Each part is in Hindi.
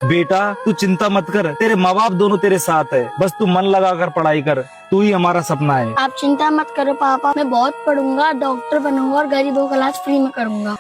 बेटा तू चिंता मत कर, तेरे माँ बाप दोनों तेरे साथ है, बस तू मन लगा कर पढ़ाई कर, तू ही हमारा सपना है। आप चिंता मत करो पापा, मैं बहुत पढ़ूंगा, डॉक्टर बनूंगा और गरीबों का इलाज फ्री में करूंगा।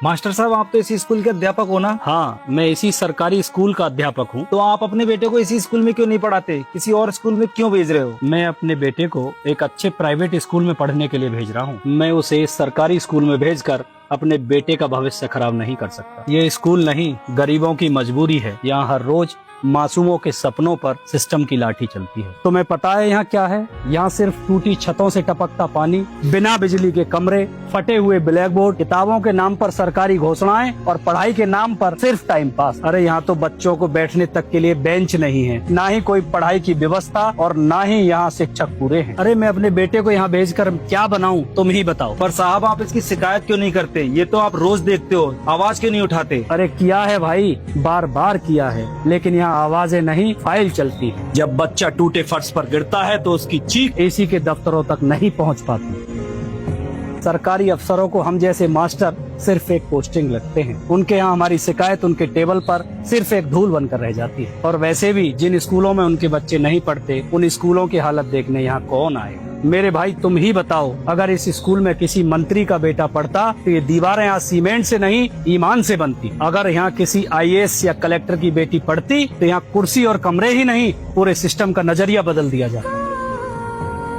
मास्टर साहब आप तो इसी स्कूल के अध्यापक हो ना? हाँ, मैं इसी सरकारी स्कूल का अध्यापक हूँ। तो आप अपने बेटे को इसी स्कूल में क्यों नहीं पढ़ाते, किसी और स्कूल में क्यों भेज रहे हो? मैं अपने बेटे को एक अच्छे प्राइवेट स्कूल में पढ़ने के लिए भेज रहा हूँ। मैं उसे इस सरकारी स्कूल में भेजकर अपने बेटे का भविष्य खराब नहीं कर सकता। ये स्कूल नहीं, गरीबों की मजबूरी है। यहाँ हर रोज मासूमों के सपनों पर सिस्टम की लाठी चलती है। तुम्हें पता है यहाँ क्या है? यहाँ सिर्फ टूटी छतों से टपकता पानी, बिना बिजली के कमरे, फटे हुए ब्लैक बोर्ड, किताबों के नाम पर सरकारी घोषणाएं और पढ़ाई के नाम पर सिर्फ टाइम पास। अरे यहाँ तो बच्चों को बैठने तक के लिए बेंच नहीं है, ना ही कोई पढ़ाई की व्यवस्था और ना ही यहाँ शिक्षक पूरे हैं। अरे मैं अपने बेटे को यहाँ भेजकर क्या बनाऊँ, तुम ही बताओ। पर साहब आप इसकी शिकायत क्यों नहीं करते? ये तो आप रोज देखते हो, आवाज क्यों नहीं उठाते? अरे किया है भाई, बार बार किया है, लेकिन यहाँ आवाजें नहीं, फाइल चलती है। जब बच्चा टूटे फर्श पर गिरता है तो उसकी चीख एसी के दफ्तरों तक नहीं पहुँच पाती। सरकारी अफसरों को हम जैसे मास्टर सिर्फ एक पोस्टिंग लगते हैं। उनके यहाँ हमारी शिकायत उनके टेबल पर सिर्फ एक धूल बनकर रह जाती है। और वैसे भी जिन स्कूलों में उनके बच्चे नहीं पढ़ते, उन स्कूलों की हालत देखने यहाँ कौन आए? मेरे भाई तुम ही बताओ, अगर इस स्कूल में किसी मंत्री का बेटा पढ़ता तो ये दीवारें यहाँ सीमेंट से नहीं ईमान से बनती। अगर यहाँ किसी आईएएस या कलेक्टर की बेटी पढ़ती तो यहाँ कुर्सी और कमरे ही नहीं, पूरे सिस्टम का नजरिया बदल दिया जाता।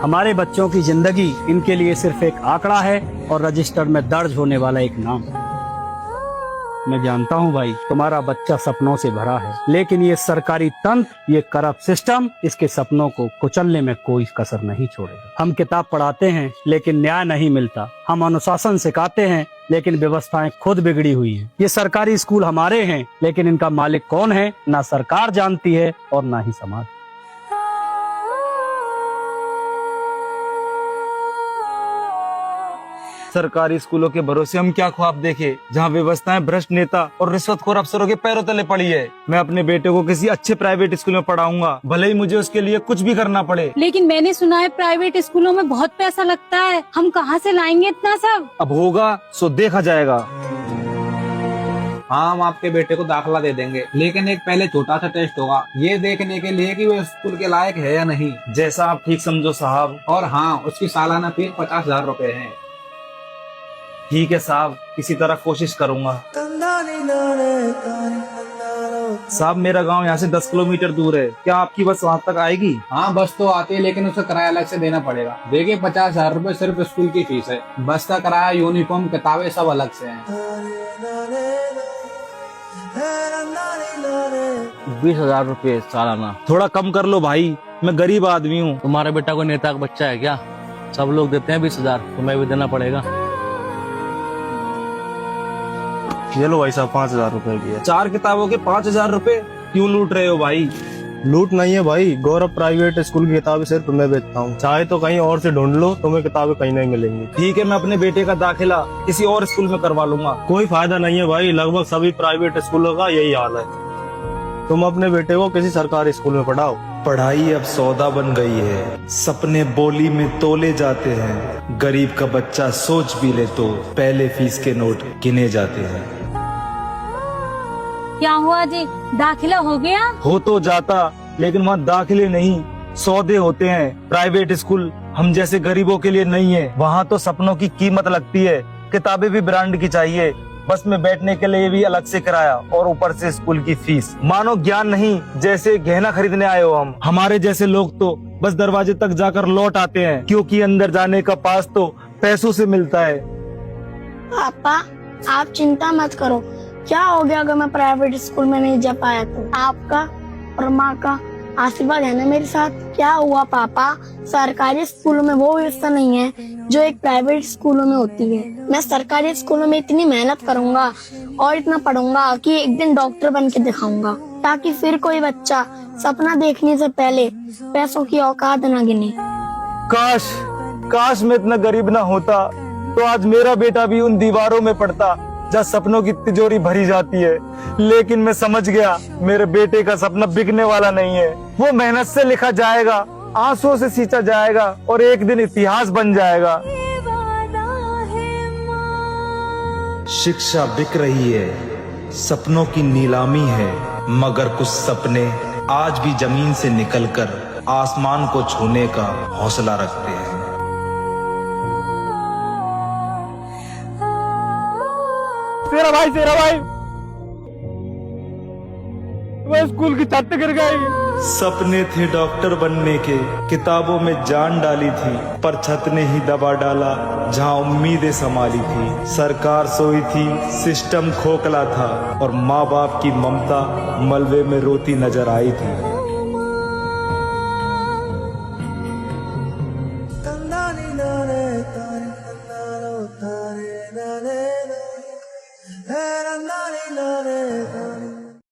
हमारे बच्चों की जिंदगी इनके लिए सिर्फ एक आंकड़ा है और रजिस्टर में दर्ज होने वाला एक नाम। मैं जानता हूँ भाई, तुम्हारा बच्चा सपनों से भरा है, लेकिन ये सरकारी तंत्र, ये करप्ट सिस्टम इसके सपनों को कुचलने में कोई कसर नहीं छोड़ेगा। हम किताब पढ़ाते हैं लेकिन न्याय नहीं मिलता। हम अनुशासन सिखाते हैं लेकिन व्यवस्थाएं खुद बिगड़ी हुई हैं। ये सरकारी स्कूल हमारे हैं, लेकिन इनका मालिक कौन है ना सरकार जानती है और ना ही समाज। सरकारी स्कूलों के भरोसे हम क्या ख्वाब देखे, जहाँ व्यवस्थाएं भ्रष्ट नेता और रिश्वतखोर अफसरों के पैरों तले पड़ी है। मैं अपने बेटे को किसी अच्छे प्राइवेट स्कूल में पढ़ाऊंगा, भले ही मुझे उसके लिए कुछ भी करना पड़े। लेकिन मैंने सुना है प्राइवेट स्कूलों में बहुत पैसा लगता है, हम कहाँ से लाएंगे इतना सब? अब होगा सो देखा जाएगा। हाँ, हम आपके बेटे को दाखिला दे देंगे, लेकिन एक पहले छोटा सा टेस्ट होगा, ये देखने के लिए कि वो स्कूल के लायक है या नहीं। जैसा आप ठीक समझो साहब। और हाँ, उसकी सालाना फीस 50,000 रुपए है। ठीक है साहब, किसी तरह कोशिश करूंगा। साहब मेरा गांव यहाँ से 10 किलोमीटर दूर है, क्या आपकी बस वहाँ तक आएगी? हाँ, बस तो आती है, लेकिन उसे किराया अलग से देना पड़ेगा। देखिए 50,000 रुपए सिर्फ स्कूल की फीस है, बस का किराया, यूनिफॉर्म, किताबें सब अलग से हैं। 20,000 रुपए सालाना। थोड़ा कम कर लो भाई, मैं गरीब आदमी हूँ। तुम्हारे बेटा कोई नेता का बच्चा है क्या? सब लोग देते हैं 20,000, तुम्हें भी देना पड़ेगा। ये लो भाई साहब, 5,000 रुपए की है। 4 किताबों के 5,000 रुपए क्यों लूट रहे हो भाई? लूट नहीं है भाई, गौरव प्राइवेट स्कूल की किताबें सिर्फ तुम्हें बेचता हूँ, चाहे तो कहीं और से ढूंढ लो, तुम्हें किताबें कहीं नहीं मिलेंगी। ठीक है, मैं अपने बेटे का दाखिला किसी और स्कूल में करवा लूंगा। कोई फायदा नहीं है भाई, लगभग सभी प्राइवेट स्कूलों का यही हाल है। तुम अपने बेटे को किसी सरकारी स्कूल में पढ़ाओ। पढ़ाई अब सौदा बन गई है, सपने बोली में तोले जाते हैं। गरीब का बच्चा सोच भी ले तो पहले फीस के नोट गिने जाते हैं। क्या हुआ जी, दाखिला हो गया? हो तो जाता, लेकिन वहाँ दाखिले नहीं, सौदे होते हैं। प्राइवेट स्कूल हम जैसे गरीबों के लिए नहीं है। वहाँ तो सपनों की कीमत लगती है, किताबें भी ब्रांड की चाहिए, बस में बैठने के लिए भी अलग से किराया और ऊपर से स्कूल की फीस। मानो ज्ञान नहीं, जैसे गहना खरीदने आए हो हम। हमारे जैसे लोग तो बस दरवाजे तक जाकर लौट आते हैं, क्योंकि अंदर जाने का पास तो पैसों से मिलता है। पापा आप चिंता मत करो, क्या हो गया अगर मैं प्राइवेट स्कूल में नहीं जा पाया तो? आपका और माँ का आशीर्वाद है ना मेरे साथ। क्या हुआ पापा, सरकारी स्कूलों में वो व्यवस्था नहीं है जो एक प्राइवेट स्कूलों में होती है। मैं सरकारी स्कूलों में इतनी मेहनत करूंगा और इतना पढ़ूंगा कि एक दिन डॉक्टर बन के दिखाऊंगा, ताकि फिर कोई बच्चा सपना देखने से पहले पैसों की औकात न गिने। काश काश मैं इतना गरीब ना होता, तो आज मेरा बेटा भी उन दीवारों में पढ़ता जहाँ सपनों की तिजोरी भरी जाती है। लेकिन मैं समझ गया, मेरे बेटे का सपना बिकने वाला नहीं है, वो मेहनत से लिखा जाएगा आंसुओं से सींचा जाएगा और एक दिन इतिहास बन जाएगा। शिक्षा बिक रही है, सपनों की नीलामी है, मगर कुछ सपने आज भी जमीन से निकलकर आसमान को छूने का हौसला रखते हैं। तेरा भाई वो स्कूल की छत गिर गई। सपने थे डॉक्टर बनने के, किताबों में जान डाली थी, पर छत ने ही दबा डाला जहां उम्मीदें संभाली थी। सरकार सोई थी, सिस्टम खोखला था और माँ बाप की ममता मलबे में रोती नजर आई थी।